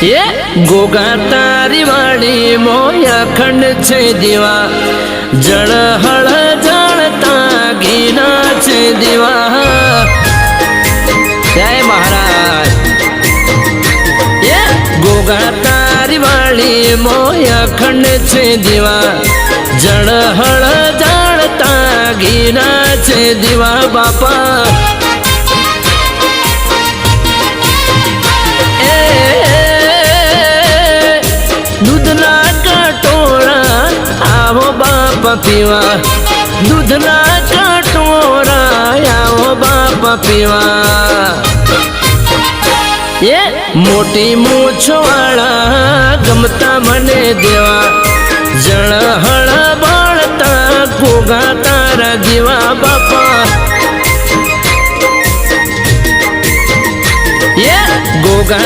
ये गोगा तारी वाली मोया खंड छे दीवा जड़ हड़ जाणता घीना छे दीवा। जय महाराज। ये गोगा तारी वाली मोया खंड छे दीवा जड़ हड़ जाणता घीना छे दीवा बापा। दूधना कटोरा आओ बापा पीवा, दूधना कटोरा आओ बापा पीवा। ये मोटी मूछ वाला गमता मने देवा जड़ हड़ बाळता गोगा तारा दीवा बापा। ये गोगा